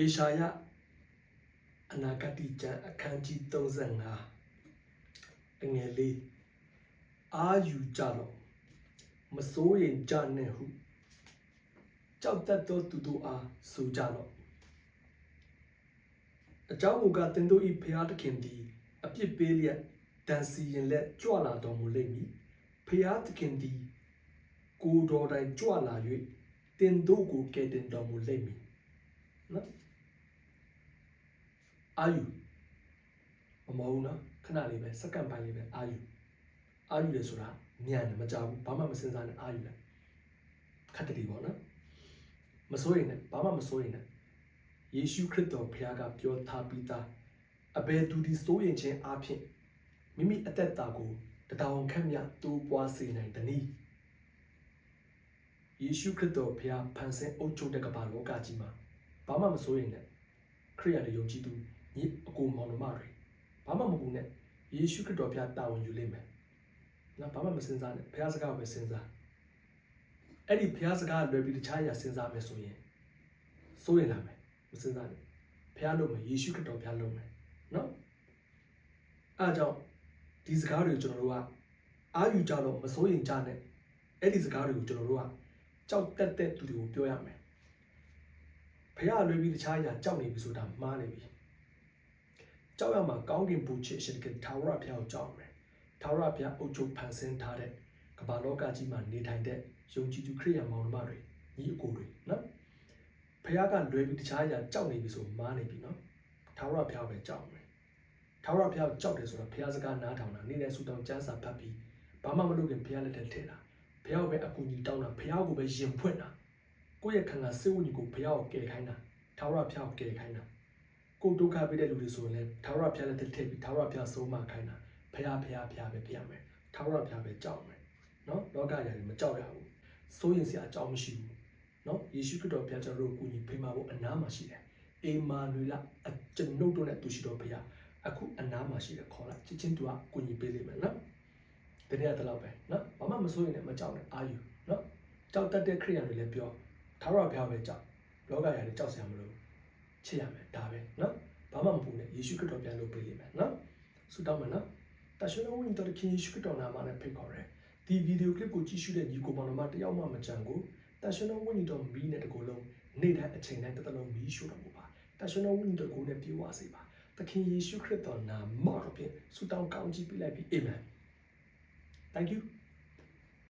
ဧရှာယအနာဂတိကျမ်းအခန်းကြီး35အငယ်လေးအာယူကြလောမစိုးရင်ကြနဲ့ဟုကြောက်တတ်သောသူတို့အားဆိုကြလောအကြောင်းမူကားသင်တို့၏ဖျားသခင်သည်အပြစ်ပေးလျက်တန်စီရင်လက်ကြွလာတော်မူလိမ့်မည်ဖျားသခင်သည်ကိုယ်တော်တိုင်ကြွလာ၍သင်တို့ကိုကယ်တင်တော်မူလိမ့်မည်နော်အာယူမဟုတ်နော်ခဏလေးပဲစက္ကန့်ပိုင်းလေးပဲအာယူလေဆိုတာမြန်တယ်မကြောက်ဘူးဘာမှမစဉ်းစားနဲ့အာယူလိုက်ခက်တည်းပေါ့နော်မစိုးရင်လည်းဘာမှမစိုးရင်လည်းယေရှုခရစ်တော်ဘုရားကပြောထားပြီးသားအဘယ်သူဒီစိုးရင်ခြင်းအဖြစ်မိမိအသက်တာကိုတောင်ခန့်မြတိုးပွားစေနိုင်တနည်းယေရှုခရစ်တော်ဘုရားဖန်ဆင်းအုပ်ချုပ်တဲ့ကမ္ဘာလောကကြီးမှာဘာမှမစိုးရင်လည်းခရစ်ယာန်တွေယုံကြည်သူညီအကိုမောင်နှမတွေဘာမှမပူနဲ့ယေရှုခရစ်တော်ဘုရားတာဝန်ယူလိမ့်မယ်နော်ဘာမှမစဉ်းစားနဲ့ဘုရားစကားကိုပဲစဉ်းစားအဲ့ဒီဘုရားစကားလွယ်ပြီးတခြားအရာစဉ်းစားမယ်ဆိုရင်စိုးရင်လာမယ်မစဉ်းစားနဲ့ဘုရားလုပ်မယ်ယေရှုခရစ်တော်ဘုရားလုပ်မယ်နော်အားကြောင့်ဒီစကားတွေကိုကျွန်တော်တို့ကအာယူကြတော့မစိုးရင်ကြနဲ့အဲ့ဒီစကားတွေကိုကျွန်တော်တို့ကကြောက်တက်တဲ့သူတွေကိုပြောရမယ်ဘုရားလွယ်ပြီးတခြားအရာကြောက်နေပြီဆိုတာမှားနေပြီကြောက်ရမှာကောင်းကင်ဘုရားအရှင်ကထာဝရဘုရားကိုကြောက်မယ်ထာဝရဘုရားအုပ်ချုပ်ဖန်ဆင်းထားတဲ့ကမ္ဘာလောကကြီးမှာနေထိုင်တဲ့ယုံကြည်သူခရစ်ယာန်မောင်နှမတွေညီအကိုတွေနော်ဘုရားကလွယ်ပြီးတခြားအရာကြောက်နေပြီဆိုမှားနေပြီနော်ထာဝရဘုရားပဲကြောက်မယ်ထာဝရဘုရားကြောက်တယ်ဆိုတော့ဘုရားစကားနားထောင်တာနေတဲ့ဆူတောင်းကျမ်းစာဖတ်ပြီးဘာမှမလုပ်ခင်ဘုရားလက်ထက်ထည့်တာဘုရားကိုပဲအကူအညီတောင်းတာဘုရားကိုပဲယင်ဖွင့်တာကိုယ့်ရဲ့ခန္ဓာစိတ်ဝိညာဉ်ကိုဘုရားကိုကယ်ခိုင်းတာထာဝရဘုရားကိုကယ်ခိုင်းတာကိုဒုက္ခပေးတဲ့လူတွေဆိုရင်လည်းထာဝရဘုရားလက်ထက်ထည့်ပြီးထာဝရဘုရားဆုံးမခိုင်းတာဘုရားပဲပြရမယ်ထာဝရဘုရားပဲကြောက်မယ်နော်လောကရာတွေမကြောက်ရဘူးစိုးရင်စရာအကြောင်းမရှိဘူးနော်ယေရှုခရစ်တော်ဘုရားကျွန်တော်တို့ကိုကူညီဖေးမဖို့အနားမှာရှိတယ်အေမာနွေလကျွန်ုပ်တို့နဲ့တူရှိတော်ဘုရားအခုအနားမှာရှိတယ်ခေါ်လိုက်ချစ်ချင်းသူကကူညီပေးလိမ့်မယ်နော်ဒီနေ့တလောက်ပဲနော်ဘာမှမစိုးရင်လည်းမကြောက်နဲ့အာယူနော်ကြောက်တတ်တဲ့ခရိယာတွေလည်းပြောထာဝရဘုရားပဲကြောက်လောကရာတွေကြောက်စရာမလိုချစ်ရမယ်ဒါပဲနော်ဘာမှမပူနဲ့ယေရှုခရစ်တော်ပြန်လို့ပေးလိမ့်မယ်နော်ဆုတောင်းမယ်နော်တရှင်တော်ဝင်တော်ခင်ယေရှုခရစ်တော်နာမနဲ့ဖိတ်ခေါ်ရဲဒီဗီဒီယိုကလစ်ကိုကြည့်ရှုတဲ့ညီကိုမောင်နှမတယောက်မှမကြံကိုတရှင်တော်ဝင်တော်မီးနဲ့တကူလုံးနေ့တိုင်းအချိန်တိုင်းတစ်လုံးမီးရှို့တော်မူပါတရှင်တော်ဝင်တော်ကိုနဲ့ပြေဝစေပါသခင်ယေရှုခရစ်တော်နာမတော်ဖြင့်ဆုတောင်းကောင်းချီးပေးလိုက်ပြီးအာမင် Thank you